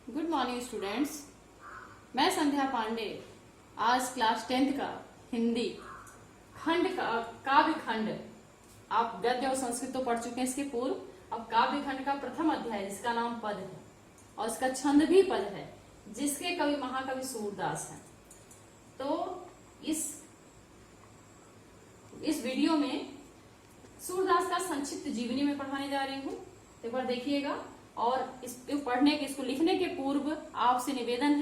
Good morning students. मैं संध्या पांडे आज class 10th का हिंदी खंड का काव्य खंड, आप गद्य और संस्कृत तो पढ़ चुके हैं इसके पूर्व। अब काव्य खंड का प्रथम अध्याय जिसका नाम पद है और इसका छंद भी पद है, जिसके कवि महाकवि सूरदास हैं। तो इस वीडियो में सूरदास का संक्षिप्त जीवनी में पढ़ाने जा रही हूँ। एक बार देखिएगा। और इसको लिखने के पूर्व आपसे निवेदन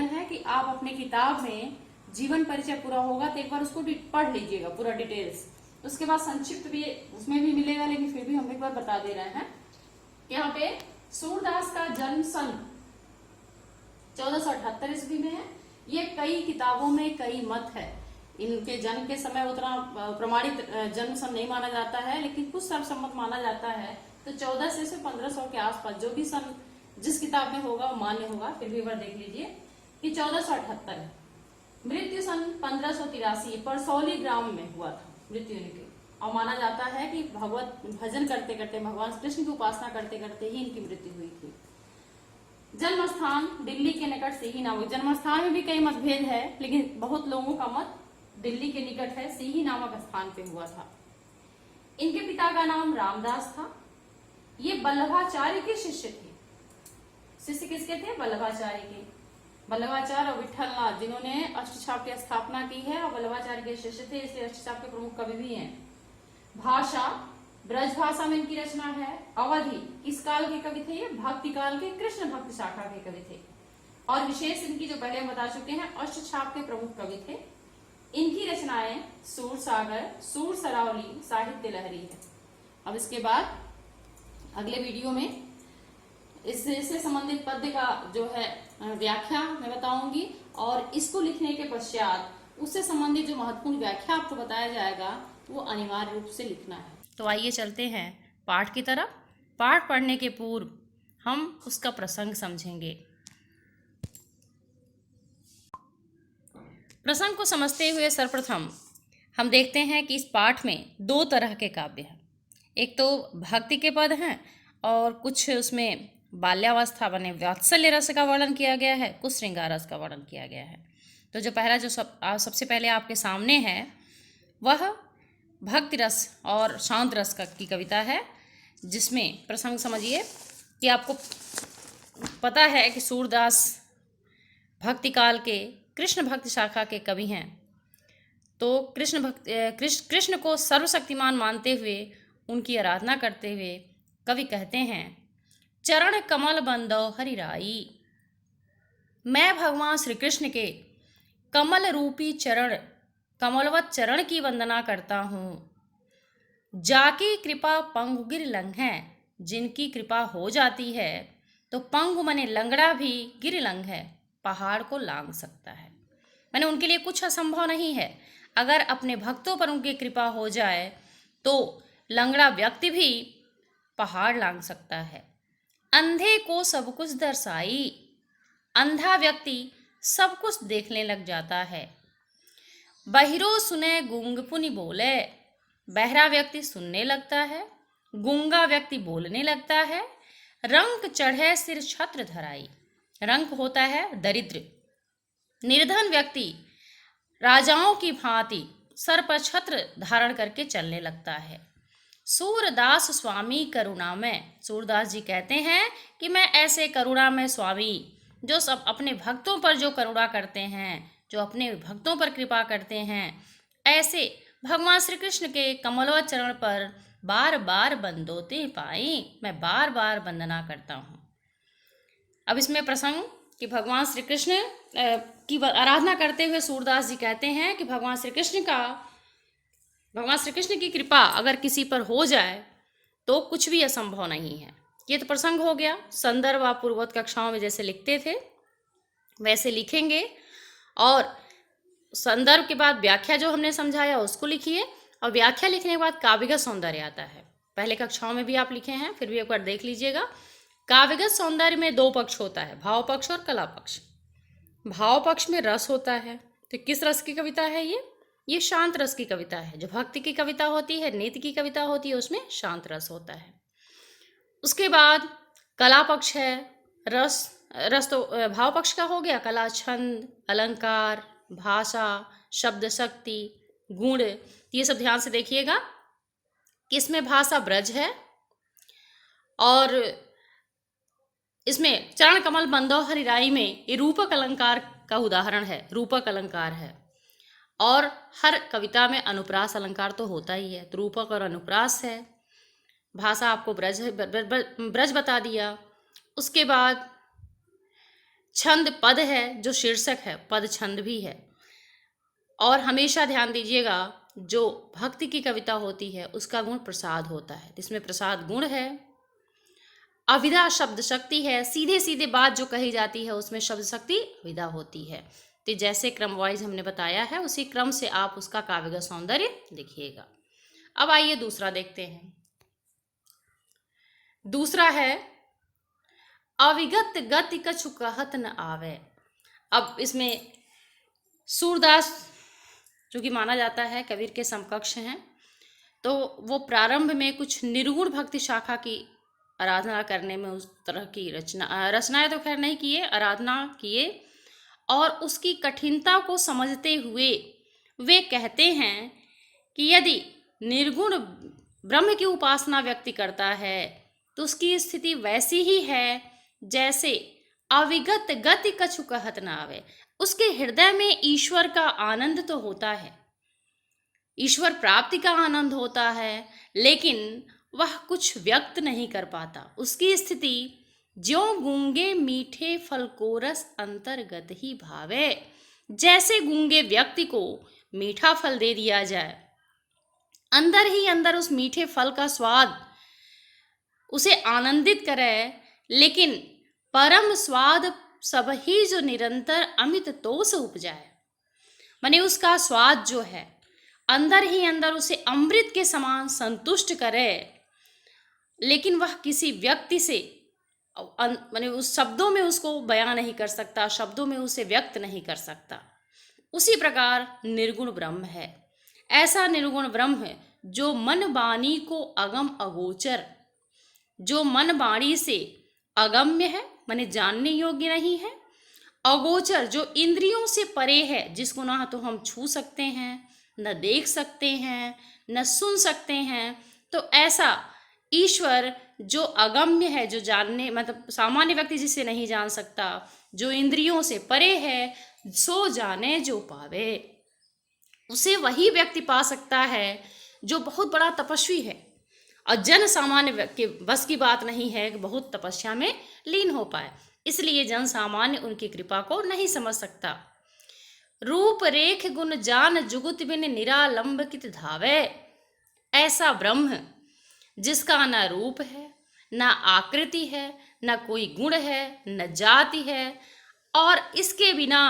है कि आप अपने किताब में जीवन परिचय पूरा होगा तो एक बार उसको पढ़ लीजिएगा पूरा डिटेल्स। उसके बाद संक्षिप्त भी उसमें भी मिलेगा, लेकिन फिर भी हम एक बार बता दे रहे हैं। यहाँ पे सूरदास का जन्म सन 1478 ईस्वी में है। ये कई किताबों में कई मत है। इनके जन्म के समय उतना प्रमाणित जन्म सन नहीं माना जाता है, लेकिन कुछ सर्वसम्मत माना जाता है। तो 1400 से 1500 के आसपास जो भी सन जिस किताब में होगा वो मान्य होगा। फिर भी एक बार देख लीजिए कि 1478 है। मृत्यु सन 1583 परसौली ग्राम में हुआ था मृत्यु इनकी। और माना जाता है कि भगवत भजन करते करते, भगवान कृष्ण की उपासना करते करते ही इनकी मृत्यु हुई थी। जन्म स्थान दिल्ली के निकट सीही नामक, जन्म स्थान में भी कई मतभेद है, लेकिन बहुत लोगों का मत दिल्ली के निकट है, सीही नामक स्थान पे हुआ था। इनके पिता का नाम रामदास था। ये वल्लभाचार्य के शिष्य थे। शिष्य किसके थे? वल्लभाचार्य के। वल्लभाचार्य और विठलनाथ जिन्होंने अष्टछाप की स्थापना की है और वल्लभाचार्य के शिष्य थे, इसलिए अष्टछाप के प्रमुख कवि भी हैं। भाषा ब्रज भाषा में इनकी रचना है। अवधि किस काल के कवि थे? ये भक्ति काल के कृष्ण भक्ति शाखा के कवि थे। और विशेष इनकी जो पहले हम बता चुके हैं, अष्टछाप के प्रमुख कवि थे। इनकी रचनाएं सूर सागर, सूर सरावली, साहित्य लहरी है। अब इसके बाद अगले वीडियो में इससे संबंधित पद्य का जो है व्याख्या मैं बताऊंगी, और इसको लिखने के पश्चात उससे संबंधित जो महत्वपूर्ण व्याख्या आपको बताया जाएगा वो अनिवार्य रूप से लिखना है। तो आइए चलते हैं पाठ की तरफ। पाठ पढ़ने के पूर्व हम उसका प्रसंग समझेंगे। प्रसंग को समझते हुए सर्वप्रथम हम देखते हैं कि इस पाठ में दो तरह के काव्य हैं। एक तो भक्ति के पद हैं और कुछ उसमें बाल्यावस्था बने वात्सल्य रस का वर्णन किया गया है, कुछ श्रृंगार रस का वर्णन किया गया है। तो जो पहला जो सबसे पहले आपके सामने है वह भक्ति रस और शांत रस की कविता है, जिसमें प्रसंग समझिए कि आपको पता है कि सूरदास भक्ति काल के कृष्ण भक्ति शाखा के कवि हैं। तो कृष्ण को सर्वशक्तिमान मानते हुए उनकी आराधना करते हुए कवि कहते हैं, चरण कमल बंदो हरिराई। मैं भगवान श्री कृष्ण के कमल रूपी चरण, कमलवत चरण की वंदना करता हूँ। जाकी कृपा पंगु गिर लंघ है, जिनकी कृपा हो जाती है तो पंगु मने लंगड़ा भी गिर लंघ है, पहाड़ को लांघ सकता है। मैंने उनके लिए कुछ असंभव नहीं है। अगर अपने भक्तों पर उनकी कृपा हो जाए तो लंगड़ा व्यक्ति भी पहाड़ लांघ सकता है। अंधे को सब कुछ दर्शाई, अंधा व्यक्ति सब कुछ देखने लग जाता है। बहिरो सुने गूंग पुनि बोले, बहरा व्यक्ति सुनने लगता है, गूंगा व्यक्ति बोलने लगता है। रंक चढ़े सिर छत्र धराई, रंक होता है दरिद्र। निर्धन व्यक्ति राजाओं की भांति सर पर छत्र धारण करके चलने लगता है। सूरदास स्वामी करुणा में, सूरदास जी कहते हैं कि मैं ऐसे करुणा में स्वामी, जो सब अपने भक्तों पर जो करुणा करते हैं, जो अपने भक्तों पर कृपा करते हैं, ऐसे भगवान श्री कृष्ण के कमलवत चरण पर बार बार बंदोते पाई, मैं बार बार वंदना करता हूँ। अब इसमें प्रसंग कि भगवान श्री कृष्ण की आराधना करते हुए सूरदास जी कहते हैं कि भगवान श्री कृष्ण की कृपा अगर किसी पर हो जाए तो कुछ भी असंभव नहीं है। ये तो प्रसंग हो गया। संदर्भ आप पूर्वोक्त कक्षाओं में जैसे लिखते थे वैसे लिखेंगे, और संदर्भ के बाद व्याख्या जो हमने समझाया उसको लिखिए, और व्याख्या लिखने के बाद काव्यगत सौंदर्य आता है। पहले कक्षाओं में भी आप लिखे हैं, फिर भी एक बार देख लीजिएगा। काव्यगत सौंदर्य में दो पक्ष होता है, भाव पक्ष और कला पक्ष। भाव पक्ष में रस होता है। तो किस रस की कविता है ये शांत रस की कविता है। जो भक्ति की कविता होती है, नीति की कविता होती है, उसमें शांत रस होता है। उसके बाद कला पक्ष है, रस रस तो भाव पक्ष का हो गया, कला, छंद, अलंकार, भाषा, शब्द शक्ति, गुण। ये सब ध्यान से देखिएगा कि इसमें भाषा ब्रज है और इसमें चरण कमल बंदो हरिराई में ये रूपक अलंकार का उदाहरण है, रूपक अलंकार है। और हर कविता में अनुप्रास अलंकार तो होता ही है, तो रूपक और अनुप्रास है। भाषा आपको ब्रज बता दिया। उसके बाद छंद पद है, जो शीर्षक है, पद छंद भी है। और हमेशा ध्यान दीजिएगा, जो भक्ति की कविता होती है उसका गुण प्रसाद होता है, इसमें प्रसाद गुण है। अविधा शब्द शक्ति है, सीधे सीधे बात जो कही जाती है उसमें शब्द शक्ति विदा होती है। तो जैसे क्रम वाइज हमने बताया है उसी क्रम से आप उसका काव्यगत सौंदर्य देखिएगा। अब आइए दूसरा देखते हैं। दूसरा है अविगत गति कछु कहत न आवे। अब इसमें सूरदास जो कि माना जाता है कबीर के समकक्ष हैं, तो वो प्रारंभ में कुछ निर्गुण भक्ति शाखा की आराधना करने में उस तरह की रचनाएं तो खैर नहीं किए, आराधना किए। और उसकी कठिनता को समझते हुए वे कहते हैं कि यदि निर्गुण ब्रह्म की उपासना व्यक्ति करता है तो उसकी स्थिति वैसी ही है जैसे अविगत गति कछु कहत न आवे। उसके हृदय में ईश्वर का आनंद तो होता है, ईश्वर प्राप्ति का आनंद होता है, लेकिन वह कुछ व्यक्त नहीं कर पाता। उसकी स्थिति ज्यों गूंगे मीठे फल को रस अंतर्गत ही भावे। जैसे गूंगे व्यक्ति को मीठा फल दे दिया जाए, अंदर ही अंदर उस मीठे फल का स्वाद उसे आनंदित करे, लेकिन परम स्वाद सब ही जो निरंतर अमित तोष उपजाए, माने उसका स्वाद जो है अंदर ही अंदर उसे अमृत के समान संतुष्ट करे, लेकिन वह किसी व्यक्ति से माने उस शब्दों में उसको बयां नहीं कर सकता, शब्दों में उसे व्यक्त नहीं कर सकता। उसी प्रकार निर्गुण ब्रह्म है। ऐसा निर्गुण ब्रह्म है जो मन वाणी को अगम अगोचर, जो मन वाणी से अगम्य है, माने जानने योग्य नहीं है, अगोचर जो इंद्रियों से परे है, जिसको ना तो हम छू सकते हैं, न देख सकते हैं, न सुन सकते हैं। तो ऐसा ईश्वर जो अगम्य है, जो जानने मतलब सामान्य व्यक्ति जिसे नहीं जान सकता, जो इंद्रियों से परे है, सो जाने जो पावे। उसे वही व्यक्ति पा सकता है जो बहुत बड़ा तपस्वी है, और जन सामान्य के बस की बात नहीं है कि बहुत तपस्या में लीन हो पाए, इसलिए जन सामान्य उनकी कृपा को नहीं समझ सकता। रूप रेख गुण जान जुगुत बिन निरालंब कित धावे। ऐसा ब्रह्म जिसका न रूप है, न आकृति है, न कोई गुण है, न जाति है, और इसके बिना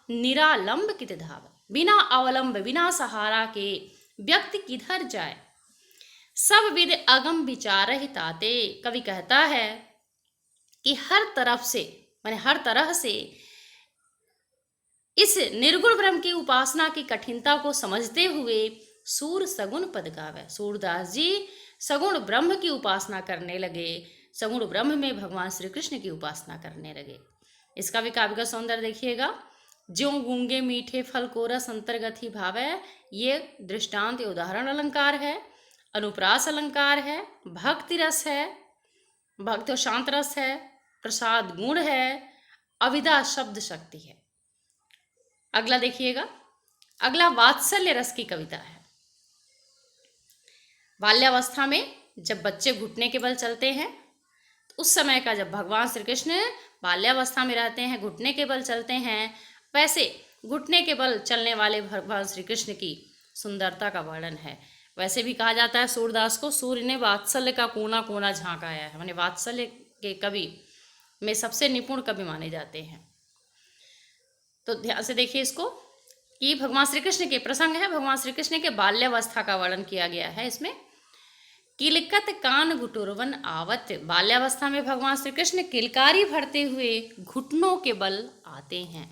निरालंब कित धावे, बिना अवलंब, बिना सहारा के व्यक्ति किधर जाए। सब विद अगम विचार ही ताते। कवि कहता है कि हर तरफ से, माने हर तरह से इस निर्गुण ब्रह्म की उपासना की कठिनता को समझते हुए सूर सगुण पद गावे। सूरदास जी सगुण ब्रह्म की उपासना करने लगे, सगुण ब्रह्म में भगवान श्री कृष्ण की उपासना करने लगे। इसका भी काव्य का सौंदर्य देखिएगा। ज्यों गूंगे मीठे फल को रस अंतर्गत ही भावे। ये दृष्टांत उदाहरण अलंकार है, अनुप्रास अलंकार है, भक्ति रस है, भक्ति और शांत रस है, प्रसाद गुण है, अविदा शब्द शक्ति है। अगला देखिएगा, अगला वात्सल्य रस की कविता है। बाल्यावस्था में जब बच्चे घुटने के बल चलते हैं, तो उस समय का जब भगवान श्री कृष्ण बाल्यावस्था में रहते हैं, घुटने के बल चलते हैं, वैसे घुटने के बल चलने वाले भगवान श्री कृष्ण की सुंदरता का वर्णन है। वैसे भी कहा जाता है सूरदास को सूर्य ने वात्सल्य का कोना कोना झांकाया है, माने वात्सल्य के कवि में सबसे निपुण कवि माने जाते हैं। तो ध्यान से देखिए इसको कि भगवान श्री कृष्ण के प्रसंग है, भगवान श्री कृष्ण के बाल्यावस्था का वर्णन किया गया है इसमें। किलकत कान घुटुरवन आवत। बाल्यावस्था में भगवान श्री कृष्ण किलकारी भरते हुए घुटनों के बल आते हैं।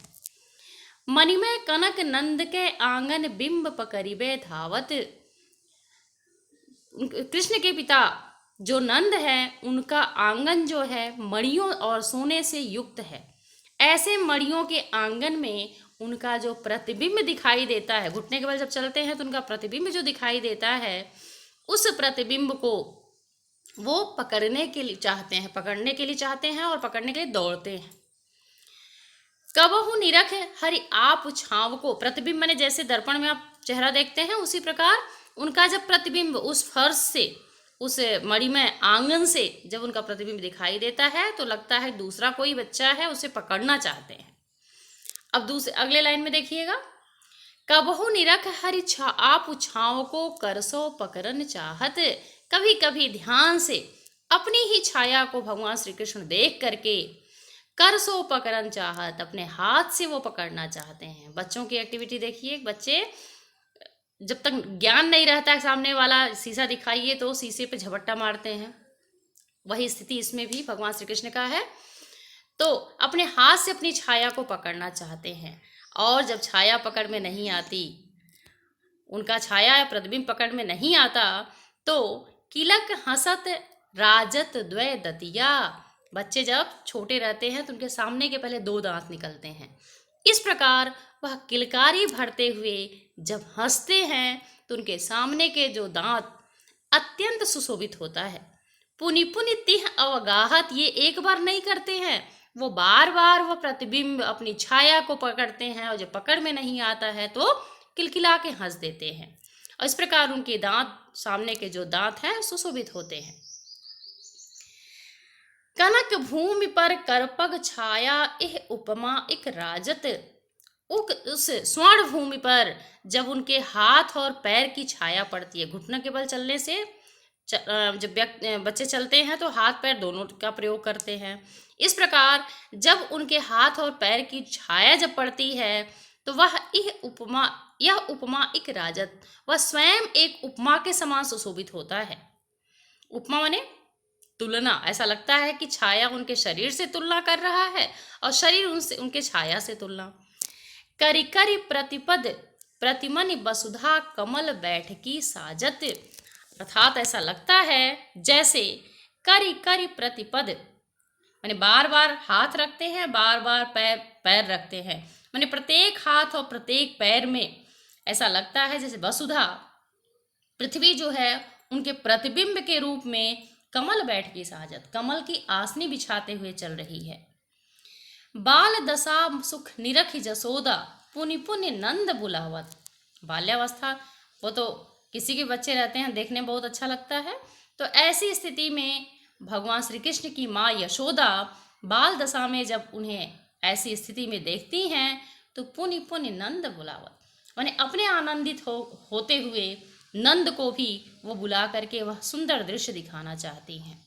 मणिमय कनक नंद के आंगन बिंब पकड़िबे धावत। कृष्ण के पिता जो नंद है उनका आंगन जो है मणियों और सोने से युक्त है। ऐसे मणियों के आंगन में उनका जो प्रतिबिंब दिखाई देता है, घुटने के बल जब चलते हैं तो उनका प्रतिबिंब जो दिखाई देता है, उस प्रतिबिंब को वो पकड़ने के लिए चाहते हैं और पकड़ने के लिए दौड़ते हैं। कबहु निरख हरि आप छाव को, प्रतिबिंब माने जैसे दर्पण में आप चेहरा देखते हैं उसी प्रकार उनका जब प्रतिबिंब उस फर्श से, उस मणि में आंगन से जब उनका प्रतिबिंब दिखाई देता है तो लगता है दूसरा कोई बच्चा है, उसे पकड़ना चाहते हैं। अब दूसरे अगले लाइन में देखिएगा, कबहु निरख हरि आप छाव को करसो पकड़न चाहत। कभी कभी ध्यान से अपनी ही छाया को भगवान श्री कृष्ण देख करके करसो पकड़न चाहत, अपने हाथ से वो पकड़ना चाहते हैं। बच्चों की एक्टिविटी देखिए, बच्चे जब तक ज्ञान नहीं रहता है सामने वाला शीशा दिखाइए तो शीशे पे झपट्टा मारते हैं, वही स्थिति इसमें भी भगवान श्री कृष्ण का है। तो अपने हाथ से अपनी छाया को पकड़ना चाहते हैं और जब छाया पकड़ में नहीं आती, उनका छाया या प्रतिबिंब पकड़ में नहीं आता तो किलक हंसत राजत द्वय दतिया। बच्चे जब छोटे रहते हैं तो उनके सामने के पहले 2 दांत निकलते हैं। इस प्रकार वह किलकारी भरते हुए जब हंसते हैं तो उनके सामने के जो दांत अत्यंत सुशोभित होता है। पुनि पुनि तिह अवगाहत, ये एक बार नहीं करते हैं, वो बार बार वह प्रतिबिंब अपनी छाया को पकड़ते हैं और जब पकड़ में नहीं आता है तो किलकिला के हंस देते हैं। और इस प्रकार उनके दांत, सामने के जो दांत हैं सुशोभित होते हैं। कनक भूमि पर करपग छाया एह उपमा एक राजत। उस स्वर्ण भूमि पर जब उनके हाथ और पैर की छाया पड़ती है, घुटनों के बल चलने से जब बच्चे चलते हैं तो हाथ पैर दोनों का प्रयोग करते हैं। इस प्रकार जब उनके हाथ और पैर की छाया जब पड़ती है तो यह उपमा एक राजत, वह स्वयं एक उपमा के समान सुशोभित होता है। उपमा माने तुलना, ऐसा लगता है कि छाया उनके शरीर से तुलना कर रहा है और शरीर उनके छाया से तुलना। करि करि प्रतिपद प्रतिमनि वसुधा कमल बैठकी साजत, अर्थात ऐसा लगता है जैसे करि करि प्रतिपद माने बार बार हाथ रखते हैं, बार बार पैर रखते हैं, माने प्रत्येक हाथ और प्रत्येक पैर में ऐसा लगता है जैसे वसुधा, पृथ्वी जो है उनके प्रतिबिंब के रूप में कमल बैठ की साजत, कमल की आसनी बिछाते हुए चल रही है। बाल दशा सुख निरख जसोदा पुनि पुनि नंद बुलावत। बाल्यावस्था वो तो किसी के बच्चे रहते हैं, देखने में बहुत अच्छा लगता है, तो ऐसी स्थिति में भगवान श्री कृष्ण की माँ यशोदा बाल दशा में जब उन्हें ऐसी स्थिति में देखती हैं तो पुनि पुनि नंद बुलावत, माने अपने आनंदित होते हुए नंद को भी वो बुला करके वह सुंदर दृश्य दिखाना चाहती हैं।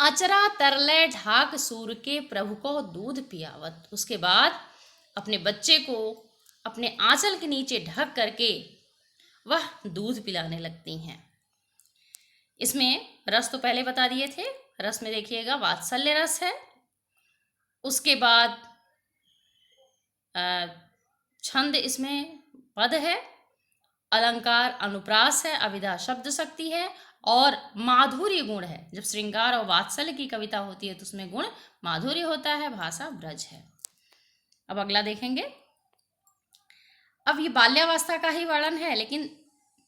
अचरा तरले ढाक सूर के प्रभु को दूध पियावत, उसके बाद अपने बच्चे को अपने आंचल के नीचे ढक करके वह दूध पिलाने लगती हैं। इसमें रस तो पहले बता दिए थे, रस में देखिएगा वात्सल्य रस है, उसके बाद छंद इसमें पद है, अलंकार अनुप्रास है, अभिधा शब्द शक्ति है और माधुर्य गुण है। जब श्रृंगार और वात्सल्य की कविता होती है तो उसमें गुण माधुर्य होता है, भाषा ब्रज है। अब अगला देखेंगे। अब ये बाल्यावस्था का ही वर्णन है, लेकिन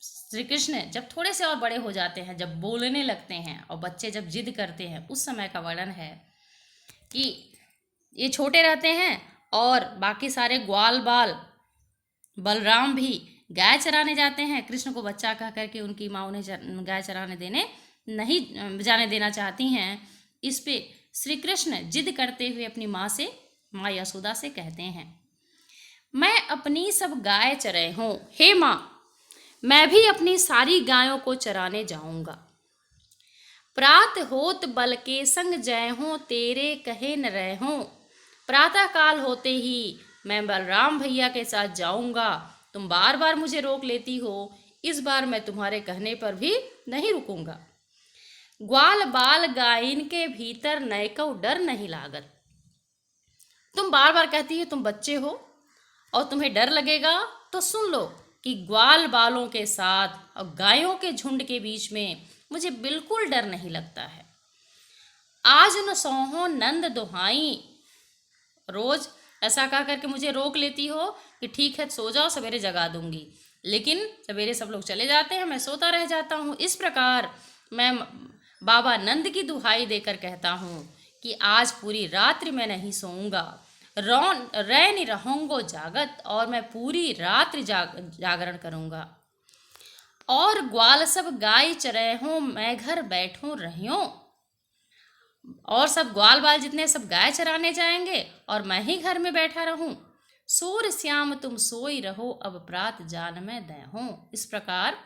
श्री कृष्ण जब थोड़े से और बड़े हो जाते हैं, जब बोलने लगते हैं और बच्चे जब जिद करते हैं, उस समय का वर्णन है कि ये छोटे रहते हैं और बाकी सारे ग्वाल बाल बलराम भी गाय चराने जाते हैं। कृष्ण को बच्चा कह करके उनकी माँ उन्हें गाय चराने नहीं जाने देना चाहती हैं। इस पे श्री कृष्ण जिद करते हुए अपनी माँ यशोदा से कहते हैं, मैं अपनी सब गाय चराए हूँ, हे माँ मैं भी अपनी सारी गायों को चराने जाऊंगा। प्रात होत बल के संग जय हूँ, तेरे कहे न रह हूँ। प्रातः काल होते ही मैं बलराम भैया के साथ जाऊंगा, तुम बार बार मुझे रोक लेती हो, इस बार मैं तुम्हारे कहने पर भी नहीं रुकूंगा। ग्वाल बाल गायन के भीतर नैको डर नहीं लागत, तुम बार बार कहती हो तुम बच्चे हो और तुम्हें डर लगेगा, तो सुन लो कि ग्वाल बालों के साथ और गायों के झुंड के बीच में मुझे बिल्कुल डर नहीं लगता है। आज न सोहो नंद दुहाई, रोज ऐसा कह करके मुझे रोक लेती हो कि ठीक है सो जाओ, सवेरे जगा दूंगी, लेकिन सवेरे सब लोग चले जाते हैं, मैं सोता रह जाता हूँ। इस प्रकार मैं बाबा नंद की दुहाई देकर कहता हूँ कि आज पूरी रात्रि मैं नहीं सोऊंगा, रैन रहूंगो जागत, और मैं पूरी रात्रि जागरण करूंगा। और ग्वाल सब गाय चरे हों, मैं घर बैठूं रहियो, और सब ग्वाल बाल जितने सब गाय चराने जाएंगे और मैं ही घर में बैठा रहूं। सूर श्याम तुम सोई रहो, अब प्रात जान में दे हो। इस प्रकार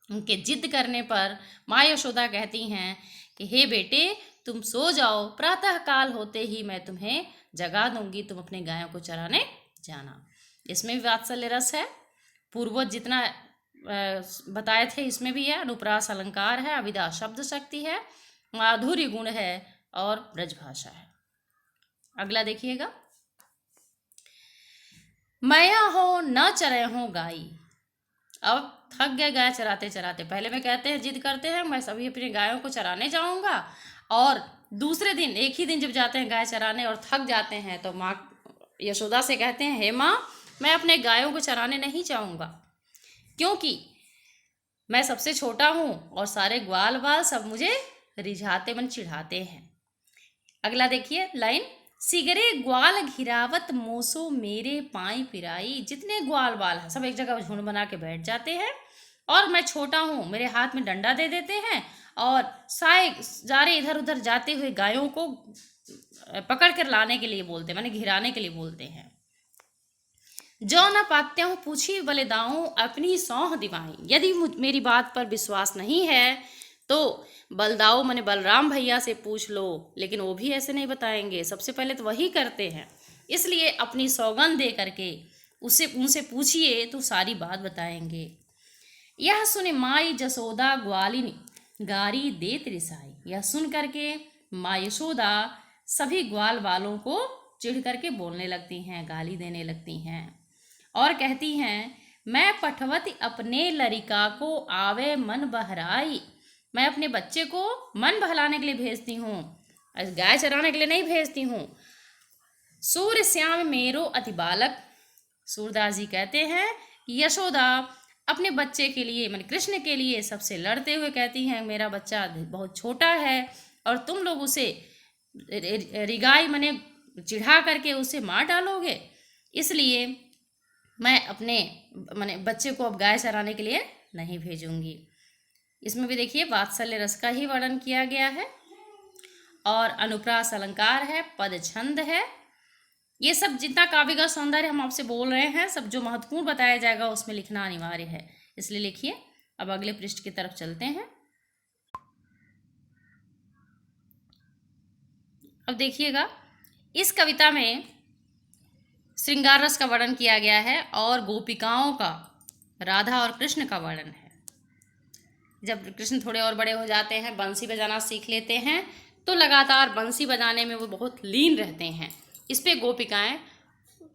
उनके जिद करने पर माँ यशोदा कहती हैं कि हे बेटे तुम सो जाओ, प्रातः काल होते ही मैं तुम्हें जगा दूंगी, तुम अपने गायों को चराने जाना। इसमें भी वात्सल्य रस है, पूर्वज जितना बताए थे इसमें भी है। अनुप्रास अलंकार है, अविदा शब्द शक्ति है, माधुर्य गुण है और ब्रजभाषा है। अगला देखिएगा, मैया हो न चरे हो गाई। अब थक गए गाय चराते चराते, पहले में कहते हैं जिद करते हैं मैं सभी अपनी गायों को चराने जाऊंगा, और दूसरे दिन एक ही दिन जब जाते हैं गाय चराने और थक जाते हैं तो माँ यशोदा से कहते हैं हे माँ मैं अपने गायों को चराने नहीं जाऊंगा, क्योंकि मैं सबसे छोटा हूँ और सारे ग्वाल बाल सब मुझे रिझाते मन चिढ़ाते हैं। अगला देखिए लाइन, सिगरे ग्वाल घिरावत मोसो मेरे पाई पिराई। जितने ग्वाल बाल हैं सब एक जगह झुंड बना के बैठ जाते हैं और मैं छोटा हूँ, मेरे हाथ में डंडा दे देते हैं और सारे इधर उधर जाते हुए गायों को पकड़ कर लाने के लिए बोलते हैं, माने घिराने के लिए बोलते हैं। जो न पाते हूँ पूछी बलिदाऊं, अपनी सौंह दिवाई। यदि मेरी बात पर विश्वास नहीं है तो बलदाऊ माने बलराम भैया से पूछ लो, लेकिन वो भी ऐसे नहीं बताएंगे, सबसे पहले तो वही करते हैं, इसलिए अपनी सौगंध दे करके उनसे पूछिए तो सारी बात बताएंगे। यह सुने माई जसोदा ग्वालिनी, गारी देत रिसाई। यह सुन करके माँ यशोदा सभी ग्वाल वालों को चिढ़ करके बोलने लगती हैं, गाली देने लगती हैं और कहती हैं मैं पठवती अपने लड़िका को आवे मन बहराई। मैं अपने बच्चे को मन बहलाने के लिए भेजती हूँ, गाय चराने के लिए नहीं भेजती हूँ। सूर्य श्याम मेरो अति बालक। सूरदास जी कहते हैं कि यशोदा अपने बच्चे के लिए माने कृष्ण के लिए सबसे लड़ते हुए कहती हैं मेरा बच्चा बहुत छोटा है और तुम लोग उसे रिगाई माने चिढ़ा करके उसे मार डालोगे, इसलिए मैं अपने माने बच्चे को अब गाय चराने के लिए नहीं भेजूंगी। इसमें भी देखिए वात्सल्य रस का ही वर्णन किया गया है और अनुप्रास अलंकार है, पद छंद है। ये सब जितना काव्य का सौंदर्य हम आपसे बोल रहे हैं सब जो महत्वपूर्ण बताया जाएगा उसमें लिखना अनिवार्य है, इसलिए लिखिए। अब अगले पृष्ठ की तरफ चलते हैं। अब देखिएगा इस कविता में श्रृंगार रस का वर्णन किया गया है और गोपिकाओं का, राधा और कृष्ण का वर्णन है। जब कृष्ण थोड़े और बड़े हो जाते हैं, बंसी बजाना सीख लेते हैं, तो लगातार बंसी बजाने में वो बहुत लीन रहते हैं। इस पे गोपिकाएं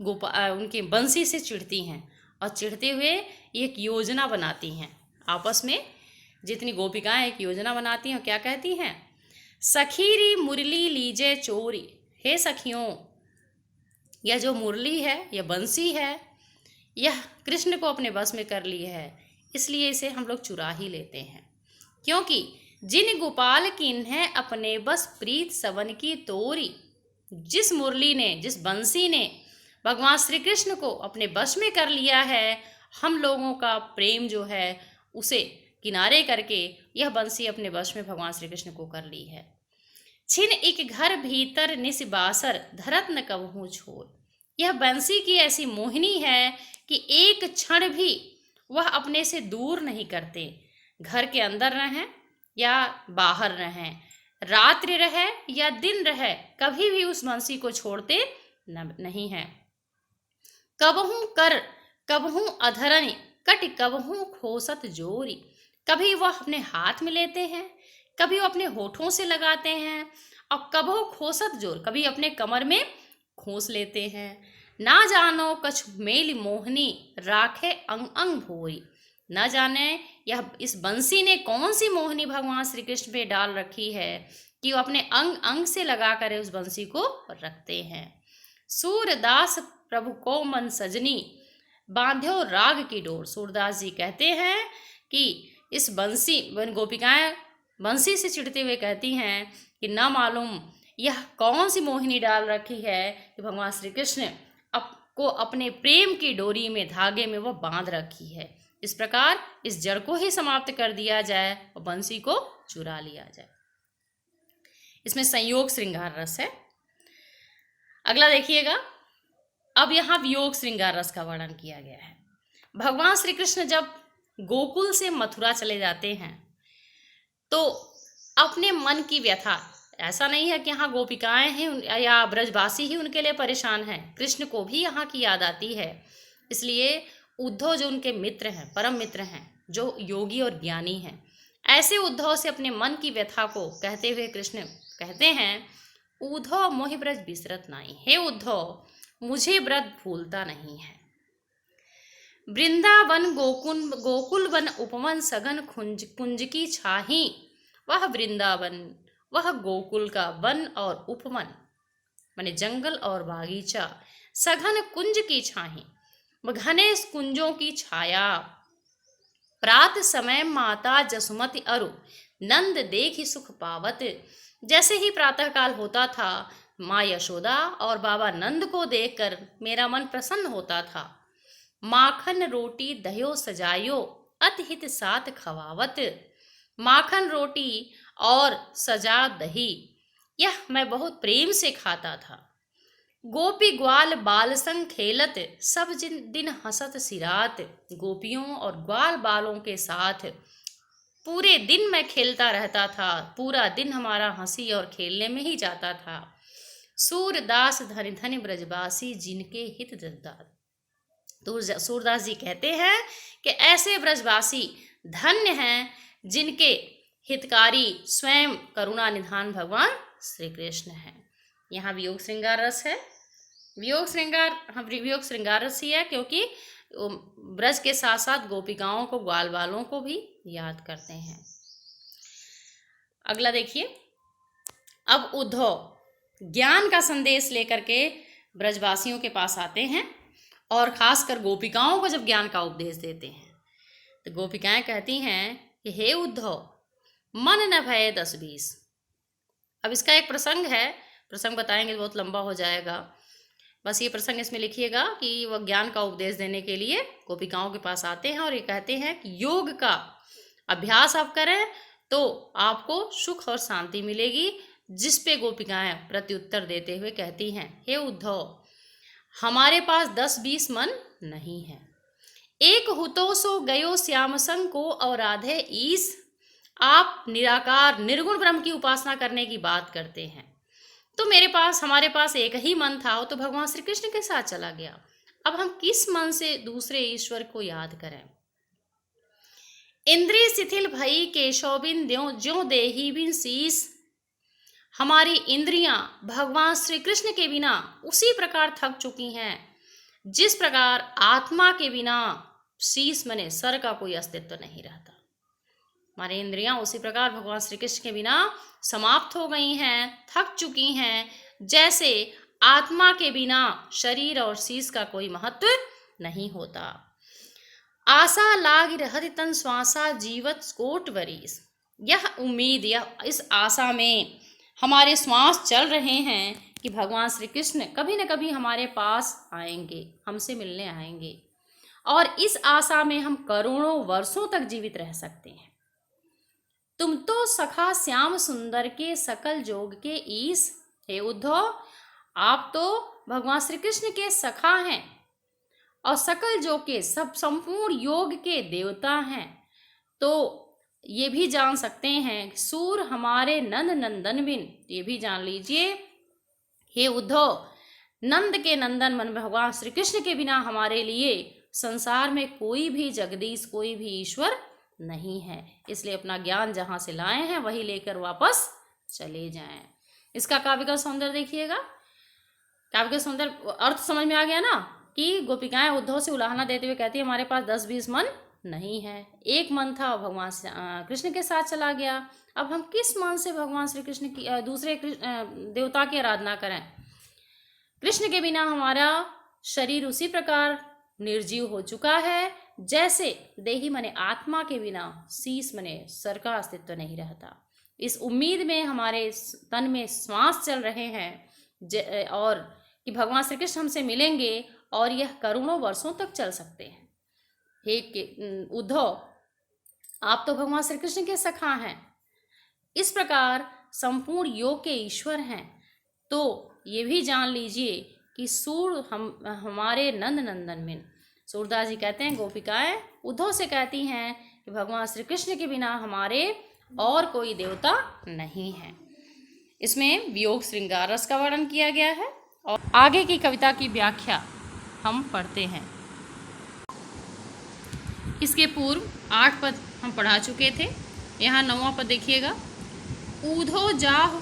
उनकी बंसी से चिढ़ती हैं और चिढ़ते हुए एक योजना बनाती हैं आपस में। जितनी गोपिकाएं एक योजना बनाती हैं और क्या कहती हैं, सखीरी मुरली लीजे चोरी। हे सखियों, यह जो मुरली है, यह बंसी है, यह कृष्ण को अपने बस में कर ली है, इसलिए इसे हम लोग चुरा ही लेते हैं, क्योंकि जिन गोपाल किन्ह अपने बस प्रीत सवन की तोरी। जिस मुरली ने, जिस बंसी ने भगवान श्री कृष्ण को अपने बस में कर लिया है, हम लोगों का प्रेम जो है उसे किनारे करके यह बंसी अपने बस में भगवान श्री कृष्ण को कर ली है। छिन एक घर भीतर निसबासर, धरत न कबहू छोर। यह बंसी की ऐसी मोहिनी है कि एक क्षण भी वह अपने से दूर नहीं करते, घर के अंदर रहें या बाहर रहें, रात्रि रहे या दिन रहे, कभी भी उस बंसी को छोड़ते नहीं हैं। कबहू कर कबहू अधरनि कट कबहू खोसत जोरी। कभी वह अपने हाथ में लेते हैं, कभी वो अपने होठों से लगाते हैं और कबहू खोसत जोर, कभी अपने कमर में खोस लेते हैं। ना जानो कछ मेल मोहनी, राखे अंग अंग भोरी। न जाने यह इस बंसी ने कौन सी मोहनी भगवान श्री कृष्ण पे डाल रखी है कि वो अपने अंग अंग से लगा कर उस बंसी को रखते हैं। सूरदास प्रभु को मन सजनी बांध्यो राग की डोर। सूरदास जी कहते हैं कि इस बंसी गोपिकाएं बंसी से चिढ़ते हुए कहती हैं कि न मालूम यह कौन सी मोहिनी डाल रखी है कि भगवान श्री कृष्ण को अपने प्रेम की डोरी में, धागे में वो बांध रखी है। इस प्रकार इस जड़ को ही समाप्त कर दिया जाए और बंसी को चुरा लिया जाए। इसमें संयोग श्रृंगार रस है। अगला देखिएगा, अब यहाँ वियोग श्रृंगार रस का वर्णन किया गया है। भगवान श्री कृष्ण जब गोकुल से मथुरा चले जाते हैं तो अपने मन की व्यथा, ऐसा नहीं है कि यहाँ गोपिकाएं हैं या ब्रजवासी ही उनके लिए परेशान हैं, कृष्ण को भी यहाँ की याद आती है। इसलिए उद्धव जो उनके मित्र हैं, परम मित्र हैं, जो योगी और ज्ञानी हैं, ऐसे उद्धव से अपने मन की व्यथा को कहते हुए कृष्ण कहते हैं, उद्धव मोहि ब्रज बिसरत नाही। हे उद्धव, मुझे ब्रज भूलता नहीं है। वृंदावन गोकुल वन उपवन सघन कुंज की छाही। वह वृंदावन, वह गोकुल का वन और उपवन माने जंगल और बागीचा, सघन कुंज की छाही, घने कुंजों की छाया। प्रात समय माता जसुमति अरु नंद देखी सुख पावत। जैसे ही प्रातः काल होता था, माँ यशोदा और बाबा नंद को देखकर मेरा मन प्रसन्न होता था। माखन रोटी दह्यो सजायो अतिहित साथ खवावत। माखन रोटी और सजा दही यह मैं बहुत प्रेम से खाता था। गोपी ग्वाल बाल संग खेलत सब दिन हंसत सिरात। गोपियों और ग्वाल बालों के साथ पूरे दिन मैं खेलता रहता था, पूरा दिन हमारा हंसी और खेलने में ही जाता था। सूरदास धन धन ब्रजवासी जिनके हित जगदार। तो सूरदास जी कहते हैं कि ऐसे ब्रजवासी धन्य हैं जिनके हितकारी स्वयं करुणा निधान भगवान श्री कृष्ण हैं। यहाँ वियोग श्रृंगार रस है। वियोग श्रृंगार रस ही है क्योंकि ब्रज के साथ साथ गोपिकाओं को, ग्वाल बालों को भी याद करते हैं। अगला देखिए, अब उद्धव ज्ञान का संदेश लेकर के ब्रजवासियों के पास आते हैं और खासकर गोपिकाओं को जब ज्ञान का उपदेश देते हैं तो गोपिकाएं कहती हैं कि हे उद्धव, मन न भये 10-20। अब इसका एक प्रसंग है, प्रसंग बताएंगे बहुत लंबा हो जाएगा, बस ये प्रसंग इसमें लिखिएगा कि वह ज्ञान का उपदेश देने के लिए गोपिकाओं के पास आते हैं और ये कहते हैं कि योग का अभ्यास आप करें तो आपको सुख और शांति मिलेगी। जिस पे गोपिकाएं प्रत्युत्तर देते हुए कहती हैं, हे उद्धव, हमारे पास 10-20 मन नहीं है। एक हुतो सो गयो श्याम संग को और राधे ईस। आप निराकार निर्गुण ब्रह्म की उपासना करने की बात करते हैं, तो हमारे पास एक ही मन था, तो भगवान श्री कृष्ण के साथ चला गया। अब हम किस मन से दूसरे ईश्वर को याद करें। इंद्रिय शिथिल भई केशव बिन ज्यों देही बिन शीस। हमारी इंद्रियां भगवान श्री कृष्ण के बिना उसी प्रकार थक चुकी हैं जिस प्रकार आत्मा के बिना शीस मने सर का कोई अस्तित्व नहीं रहता। हमारी इंद्रियां उसी प्रकार भगवान श्री कृष्ण के बिना समाप्त हो गई हैं, थक चुकी हैं, जैसे आत्मा के बिना शरीर और शीस का कोई महत्व नहीं होता। आशा लाग रहति तन श्वासा जीवत कोट वरीस। यह उम्मीद, यह इस आशा में हमारे श्वास चल रहे हैं कि भगवान श्री कृष्ण कभी न कभी हमारे पास आएंगे, हमसे मिलने आएंगे, और इस आशा में हम करोड़ों वर्षों तक जीवित रह सकते हैं। तुम तो सखा श्याम सुंदर के सकल जोग के ईस। हे उद्धव, आप तो भगवान श्री कृष्ण के सखा हैं और सकल जोग के, सब संपूर्ण योग के देवता हैं। तो ये भी जान सकते हैं, सूर हमारे नंद नंदन बिन। ये भी जान लीजिए हे उद्धव, नंद के नंदन मन भगवान श्री कृष्ण के बिना हमारे लिए संसार में कोई भी जगदीश, कोई भी ईश्वर नहीं है। इसलिए अपना ज्ञान जहाँ से लाए हैं वही लेकर वापस चले जाएं। इसका काव्य का सौंदर्य देखिएगा। काव्य का सौंदर्य अर्थ समझ में आ गया ना, कि गोपिकाएं उद्धव से उलाहना देते हुए कहती है हमारे पास 10-20 मन नहीं है। एक मन था भगवान कृष्ण के साथ चला गया। अब हम किस मन से भगवान श्री कृष्ण की दूसरे देवता की आराधना करें? कृष्ण के बिना हमारा शरीर उसी प्रकार निर्जीव हो चुका है जैसे देही मने आत्मा के बिना शीश मने सर का अस्तित्व नहीं रहता। इस उम्मीद में हमारे तन में श्वास चल रहे हैं और कि भगवान श्री कृष्ण हमसे मिलेंगे और यह करोड़ों वर्षों तक चल सकते हैं। हे उद्धव, आप तो भगवान श्री कृष्ण के सखा हैं, इस प्रकार संपूर्ण योग के ईश्वर हैं। तो ये भी जान लीजिए कि सूर हमारे नंद नंदन में सूरदास जी कहते हैं, गोपिकाएं उद्धव से कहती हैं कि भगवान श्री कृष्ण के बिना हमारे और कोई देवता नहीं है। इसमें वियोग श्रृंगार रस का वर्णन किया गया है और आगे की कविता की व्याख्या हम पढ़ते हैं। इसके पूर्व 8 पद हम पढ़ा चुके थे। यहाँ 9वां पद देखिएगा। ऊधो जाह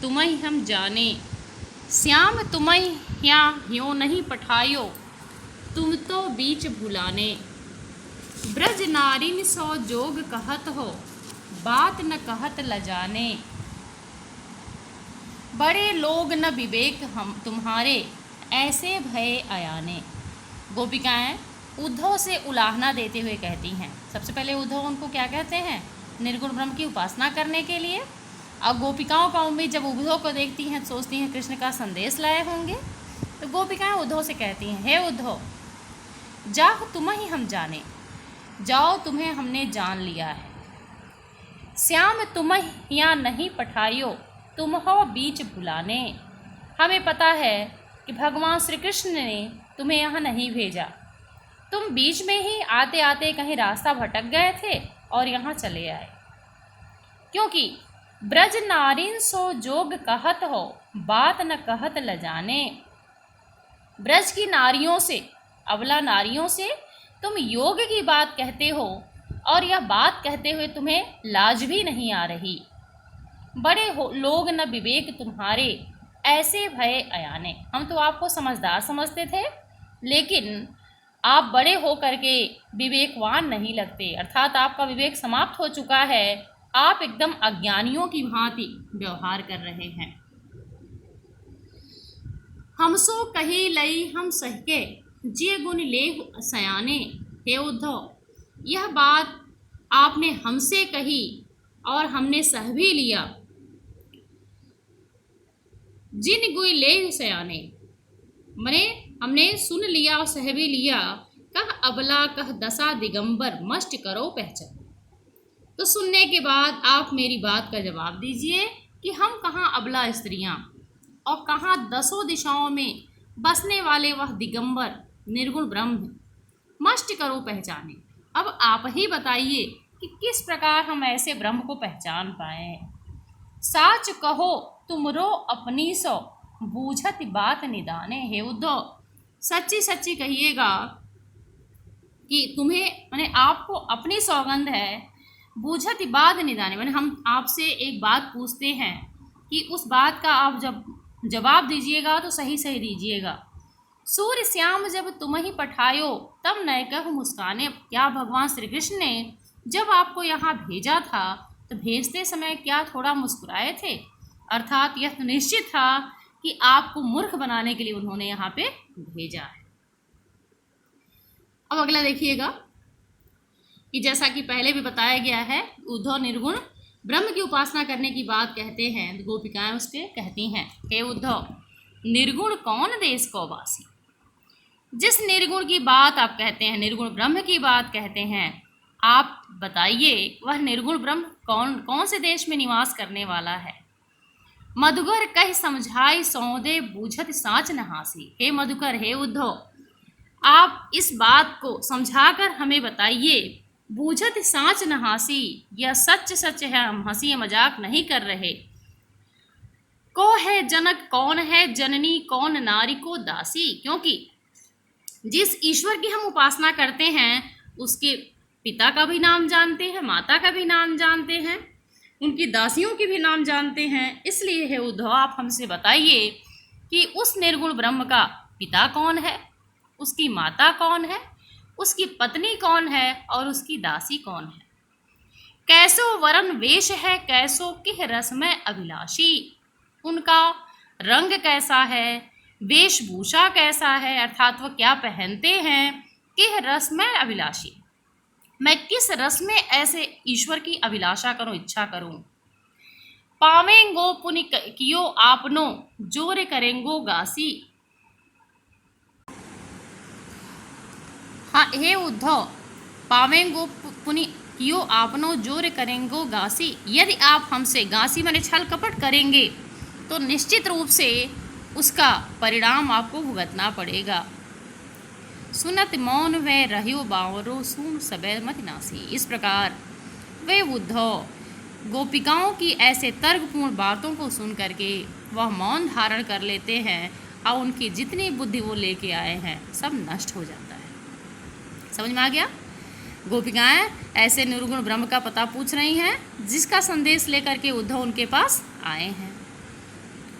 तुम्हि हम जाने, श्याम तुम्हि यहाँ ह्यो नहीं पठायो, तुम तो बीच भुलाने। ब्रज नारिन सो जोग कहत हो, बात न कहत लजाने। बड़े लोग न विवेक हम तुम्हारे, ऐसे भय अयाने। गोपिकाएं उद्धव से उलाहना देते हुए कहती हैं। सबसे पहले उद्धव उनको क्या कहते हैं? निर्गुण ब्रह्म की उपासना करने के लिए। अब गोपिकाओं का उम्मीद जब उद्धव को देखती हैं सोचती हैं कृष्ण का संदेश लाए होंगे। तो गोपिकाएं उद्धव से कहती हैं, हे उद्धव, जाह तुम्हि हम जाने, जाओ तुम्हें हमने जान लिया है। श्याम तुम्हि यहाँ नहीं पठायो, तुम हो बीच भुलाने। हमें पता है कि भगवान श्री कृष्ण ने तुम्हें यहाँ नहीं भेजा, तुम बीच में ही आते आते कहीं रास्ता भटक गए थे और यहाँ चले आए। क्योंकि ब्रज नारिन सो जोग कहत हो, बात न कहत लजाने। ब्रज की नारियों से, अबला नारियों से तुम योग की बात कहते हो और यह बात कहते हुए तुम्हें लाज भी नहीं आ रही। बड़े लोग न विवेक तुम्हारे, ऐसे भय अयाने। हम तो आपको समझदार समझते थे, लेकिन आप बड़े हो करके विवेकवान नहीं लगते, अर्थात आपका विवेक समाप्त हो चुका है। आप एकदम अज्ञानियों की भांति व्यवहार कर रहे हैं। हमसो कही लई हम सहके, जे गुण लेह सयाने। हे उद्धव, यह बात आपने हमसे कही और हमने सह भी लिया। जिन गुण लेह सयाने, मने हमने सुन लिया और सह भी लिया। कह अबला कह दशा दिगंबर, मस्ट करो पहचान। तो सुनने के बाद आप मेरी बात का जवाब दीजिए कि हम कहाँ अबला स्त्रियां और कहाँ 10 दिशाओं में बसने वाले वह दिगंबर निर्गुण ब्रह्म, मस्ट करो पहचाने। अब आप ही बताइए कि किस प्रकार हम ऐसे ब्रह्म को पहचान पाए। साच कहो तुमरो अपनी सो, बूझत बात निदाने। हे उद्धव, सच्ची सच्ची कहिएगा कि तुम्हें, माने आपको अपनी सौगंध है, बूझत बात निदाने, माने हम आपसे एक बात पूछते हैं कि उस बात का आप जब जवाब दीजिएगा तो सही सही दीजिएगा। सूर्य श्याम जब तुम ही पठायो, तब नय कह मुस्काने। क्या भगवान श्री कृष्ण ने जब आपको यहाँ भेजा था तो भेजते समय क्या थोड़ा मुस्कुराए थे? अर्थात यह तो निश्चित था कि आपको मूर्ख बनाने के लिए उन्होंने यहाँ पे भेजा है। अब अगला देखिएगा कि जैसा कि पहले भी बताया गया है, उद्धव निर्गुण ब्रह्म की उपासना करने की बात कहते हैं। गोपिकाएं उसके कहती हैं, हे उद्धव, निर्गुण कौन देश को वासी। जिस निर्गुण की बात आप कहते हैं, निर्गुण ब्रह्म की बात कहते हैं, आप बताइए वह निर्गुण ब्रह्म कौन से देश में निवास करने वाला है। मधुकर कह समझाई सौदे, बूझत साँच न हासी। हे मधुकर, हे उद्धव, आप इस बात को समझाकर हमें बताइए। बूझत साँच न हासी, यह सच सच है, हम हंसी मजाक नहीं कर रहे। को है जनक, कौन है जननी, कौन नारी को दासी। क्योंकि जिस ईश्वर की हम उपासना करते हैं उसके पिता का भी नाम जानते हैं, माता का भी नाम जानते हैं, उनकी दासियों की भी नाम जानते हैं। इसलिए हे उद्धव, आप हमसे बताइए कि उस निर्गुण ब्रह्म का पिता कौन है, उसकी माता कौन है उसकी पत्नी कौन है और उसकी दासी कौन है। कैसो वरन वेश है, कैसो किह रस में अभिलाषी। उनका रंग कैसा है, वेशभूषा कैसा है, अर्थात वह क्या पहनते हैं। किह रस में अभिलाषी, मैं किस रस में ऐसे ईश्वर की अभिलाषा करूं, इच्छा करूं। पावेंगो पुनि कियो आपनो, जोर करेंगो गासी। हाँ हे उद्धव, पावेंगो पुनि कियो आपनो, जोर करेंगो गासी। यदि आप हमसे गासी माने छल कपट करेंगे तो निश्चित रूप से उसका परिणाम आपको भुगतना पड़ेगा। सुनत मौन वे रहियो बावरो, सुन सबे मत नासी। इस प्रकार वे उद्धव गोपिकाओं की ऐसे तर्कपूर्ण बातों को सुन करके वह मौन धारण कर लेते हैं और उनकी जितनी बुद्धि वो लेके आए हैं सब नष्ट हो जाता है। समझ में आ गया। गोपिकाएं ऐसे निर्गुण ब्रह्म का पता पूछ रही हैं जिसका संदेश लेकर के उद्धव उनके पास आए हैं।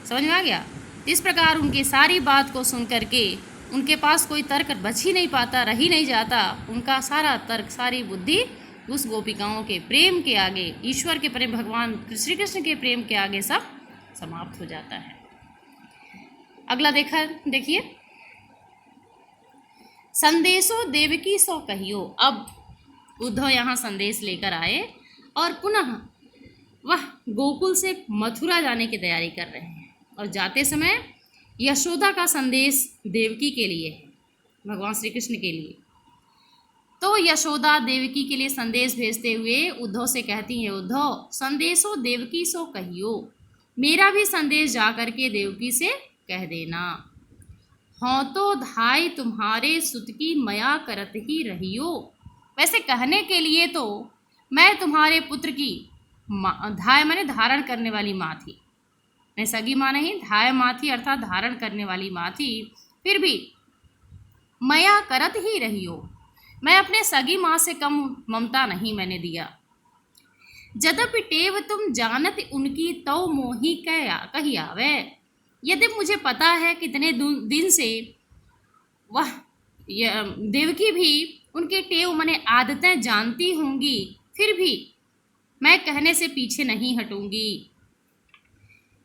समझ में आ गया। इस प्रकार उनकी सारी बात को सुन करके उनके पास कोई तर्क बच ही नहीं पाता, रह ही नहीं जाता। उनका सारा तर्क, सारी बुद्धि उस गोपिकाओं के प्रेम के आगे, ईश्वर के प्रेम, भगवान श्री कृष्ण के प्रेम के आगे सब समाप्त हो जाता है। अगला देखिए, संदेशो देवकी सो कहियो। अब उद्धव यहाँ संदेश लेकर आए और पुनः वह गोकुल से मथुरा जाने की तैयारी कर रहे हैं और जाते समय यशोदा का संदेश देवकी के लिए है, भगवान श्री कृष्ण के लिए। तो यशोदा देवकी के लिए संदेश भेजते हुए उद्धव से कहती है, उद्धव संदेशो देवकी सो कहियो, मेरा भी संदेश जा करके देवकी से कह देना। हाँ तो धाय तुम्हारे सुत की मया करत ही रहियो। वैसे कहने के लिए तो मैं तुम्हारे पुत्र की धाय माने धारण करने वाली माँ थी, मैं सगी माँ नहीं, धाय माँ थी अर्थात धारण करने वाली माँ थी। फिर भी मया करत ही रहियो, मैं अपने सगी माँ से कम ममता नहीं मैंने दिया। यद्यपि टेव तुम जानत उनकी तो मोही कही आवे। यदि मुझे पता है कितने दिन से वह देवकी भी उनके टेव माने आदतें जानती होंगी, फिर भी मैं कहने से पीछे नहीं हटूंगी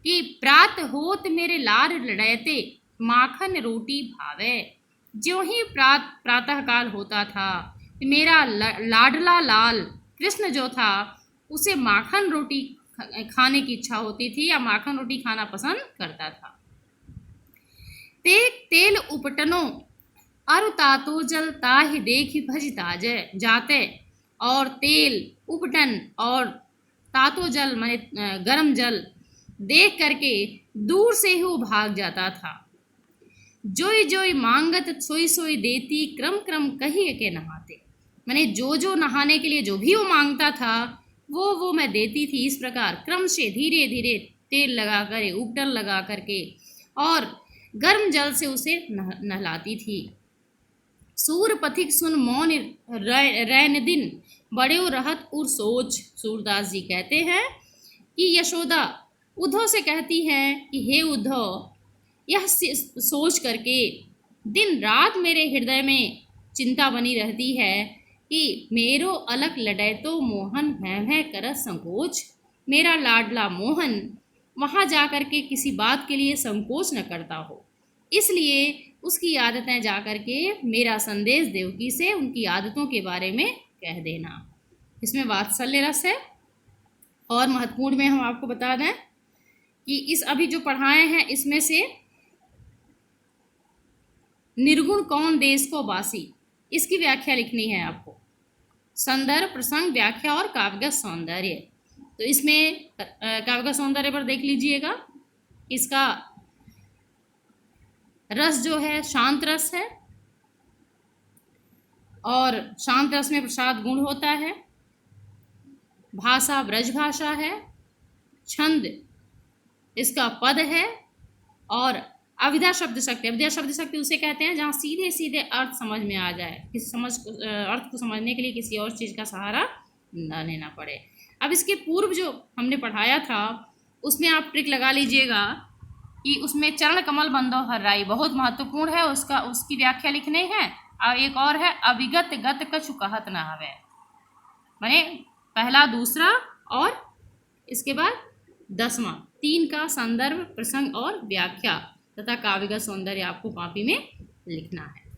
कि प्रात होत मेरे लार लड़ैते, माखन रोटी भावे। ज्यों ही प्रातः काल होता था, मेरा लाडला लाल कृष्ण जो था उसे माखन रोटी खाने की इच्छा होती थी या माखन रोटी खाना पसंद करता था। तेल उपटनो अरु तातो जल ताहि देखि भज ताजे जाते। और तेल उपटन और तातो जल माने गर्म जल देख करके दूर से ही वो भाग जाता था। जोई जोई मांगत सोई सोई देती, क्रम क्रम कही के नहाते। मैंने जो जो नहाने के लिए जो भी वो मांगता था वो मैं देती थी। इस प्रकार क्रम से धीरे धीरे तेल लगा कर, उपटन लगा करके और गर्म जल से उसे नहलाती थी। सूर पथिक सुन मौन रैन दिन, बड़े रहत उर सोच। सूरदास जी कहते हैं कि यशोदा उद्धव से कहती है कि हे उद्धव, यह सोच करके दिन रात मेरे हृदय में चिंता बनी रहती है कि मेरो अलग लड़े तो मोहन भय कर संकोच। मेरा लाडला मोहन वहाँ जा कर के किसी बात के लिए संकोच न करता हो, इसलिए उसकी आदतें जा कर के मेरा संदेश देवकी से उनकी आदतों के बारे में कह देना। इसमें वात्सल्य रस है। और महत्वपूर्ण में हम आपको बता दें कि इस अभी जो पढ़ाए हैं इसमें से निर्गुण कौन देश को बासी, इसकी व्याख्या लिखनी है आपको। संदर्भ, प्रसंग, व्याख्या और काव्यगत सौंदर्य। तो इसमें काव्यगत सौंदर्य पर देख लीजिएगा, इसका रस जो है शांत रस है और शांत रस में प्रसाद गुण होता है। भाषा ब्रज भाषा है, छंद इसका पद है और अविधा शब्द शक्ति। अविधा शब्द शक्ति उसे कहते हैं जहाँ सीधे सीधे अर्थ समझ में आ जाए, किसी अर्थ को समझने के लिए किसी और चीज़ का सहारा न लेना पड़े। अब इसके पूर्व जो हमने पढ़ाया था उसमें आप ट्रिक लगा लीजिएगा कि उसमें चरण कमल बंदो हर्राई बहुत महत्वपूर्ण है, उसकी व्याख्या लिखने हैं। और एक और है अविगत गत कछु कहत न हवे, माने पहला दूसरा और इसके बाद 10वां, 3 का संदर्भ प्रसंग और व्याख्या तथा काव्य का सौंदर्य आपको कॉपी में लिखना है।